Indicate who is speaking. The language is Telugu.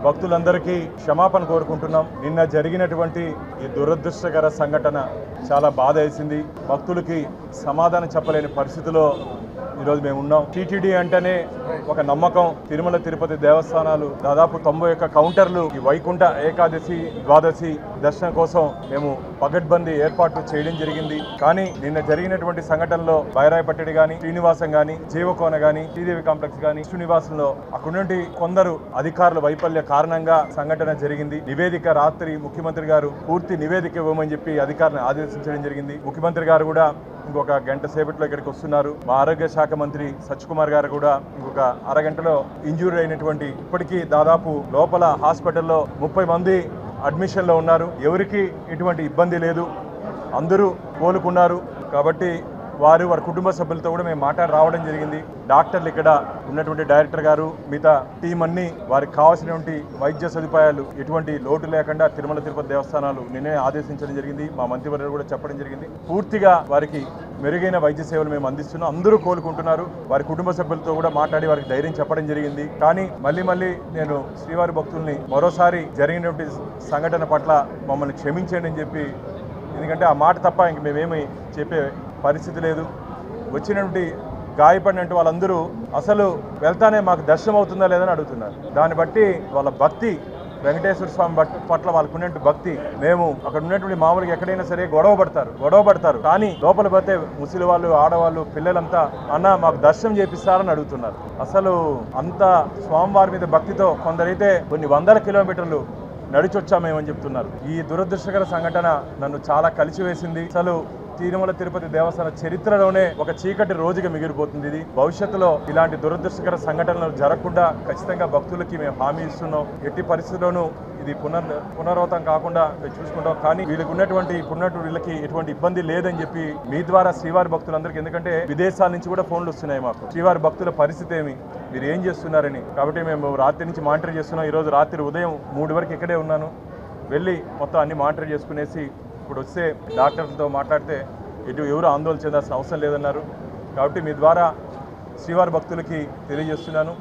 Speaker 1: భక్తులందరికీ క్షమాపణ కోరుకుంటున్నాం. నిన్న జరిగినటువంటి ఈ దురదృష్టకర సంఘటన చాలా బాధ వేసింది. భక్తులకి సమాధానం చెప్పలేని పరిస్థితిలో ఈరోజు మేము ఉన్నాం. టీటీడీ అంటేనే ఒక నమ్మకం. తిరుమల తిరుపతి దేవస్థానాలు దాదాపు 91 కౌంటర్లు ఈ వైకుంఠ ఏకాదశి ద్వాదశి దర్శనం కోసం మేము పగడ్బందీ ఏర్పాట్లు చేయడం జరిగింది. కానీ నిన్న జరిగినటువంటి సంఘటనలో బైరాయపట్టడి గాని, శ్రీనివాసం గాని, జీవకోన గాని, శ్రీదేవి కాంప్లెక్స్ గాని, శ్రీనివాసంలో అక్కడ నుండి కొందరు అధికారుల వైఫల్య కారణంగా సంఘటన జరిగింది. నివేదిక రాత్రి ముఖ్యమంత్రి గారు పూర్తి నివేదిక ఇవ్వమని చెప్పి అధికారులను ఆదేశించడం జరిగింది. ముఖ్యమంత్రి గారు కూడా ఇంకొక గంట సేపట్లో ఇక్కడికి వస్తున్నారు. మా ఆరోగ్య శాఖ మంత్రి సత్యకుమార్ గారు కూడా ఇంకొక అరగంటలో ఇంజూరీ అయినటువంటి ఇప్పటికీ దాదాపు లోపల హాస్పిటల్లో 30 మంది అడ్మిషన్లో ఉన్నారు. ఎవరికి ఎటువంటి ఇబ్బంది లేదు, అందరూ కోలుకున్నారు. కాబట్టి వారి కుటుంబ సభ్యులతో కూడా మేము మాట్లాడి రావడం జరిగింది. డాక్టర్లు ఇక్కడ ఉన్నటువంటి డైరెక్టర్ గారు మిగతా టీం అన్ని వారికి కావాల్సినటువంటి వైద్య సదుపాయాలు ఎటువంటి లోటు లేకుండా తిరుమల తిరుపతి దేవస్థానాలు నిన్నే ఆదేశించడం జరిగింది. మా మంత్రివర్యులు కూడా చెప్పడం జరిగింది. పూర్తిగా వారికి మెరుగైన వైద్య సేవలు మేము అందిస్తున్నాం. అందరూ కోలుకుంటున్నారు. వారి కుటుంబ సభ్యులతో కూడా మాట్లాడి వారికి ధైర్యం చెప్పడం జరిగింది. కానీ మళ్ళీ నేను శ్రీవారి భక్తుల్ని మరోసారి జరిగినటువంటి సంఘటన పట్ల మమ్మల్ని క్షమించండి అని చెప్పి, ఎందుకంటే ఆ మాట తప్ప ఇంక మేమేమి చెప్పే పరిస్థితి లేదు. వచ్చినటువంటి గాయపడినట్టు వాళ్ళందరూ అసలు వెళ్తానే మాకు దర్శనం అవుతుందా లేదని అడుగుతున్నారు. దాన్ని బట్టి వాళ్ళ భక్తి, వెంకటేశ్వర స్వామి పట్ల వాళ్ళకు ఉన్నటువంటి భక్తి, మేము అక్కడ ఉన్నటువంటి మామూలుగా ఎక్కడైనా సరే గొడవ పడతారు కానీ లోపల పోతే ముసలి వాళ్ళు, ఆడవాళ్ళు, పిల్లలంతా అన్న మాకు దర్శనం చేపిస్తారని అడుగుతున్నారు. అసలు అంత స్వామివారి మీద భక్తితో కొందరైతే కొన్ని వందల కిలోమీటర్లు నడిచొచ్చామేమని చెప్తున్నారు. ఈ దురదృష్టకర సంఘటన నన్ను చాలా కలిసివేసింది. అసలు తిరుమల తిరుపతి దేవస్థాన చరిత్రలోనే ఒక చీకటి రోజుగా మిగిలిపోతుంది. ఇది భవిష్యత్తులో ఇలాంటి దురదృష్టకర సంఘటనలు జరగకుండా ఖచ్చితంగా భక్తులకి మేము హామీ ఇస్తున్నాం. ఎట్టి పరిస్థితుల్లోనూ ఇది పునరావృతం కాకుండా చూసుకుంటాం. కానీ వీళ్ళకి ఎటువంటి ఇబ్బంది లేదని చెప్పి మీ ద్వారా శ్రీవారి భక్తులందరికీ, ఎందుకంటే విదేశాల నుంచి కూడా ఫోన్లు వస్తున్నాయి మాకు, శ్రీవారి భక్తుల పరిస్థితి ఏమి, మీరు ఏం చేస్తున్నారని. కాబట్టి మేము రాత్రి నుంచి మానిటర్ చేస్తున్నాం. ఈరోజు రాత్రి ఉదయం 3 వరకు ఇక్కడే ఉన్నాను. వెళ్ళి మొత్తం అన్ని మానిటర్ చేసుకునేసి ఇప్పుడు వస్తే డాక్టర్లతో మాట్లాడితే ఎవరు ఆందోళన చెందాల్సిన అవసరం లేదన్నారు. కాబట్టి మీ ద్వారా శ్రీవారి భక్తులకి తెలియజేస్తున్నాను.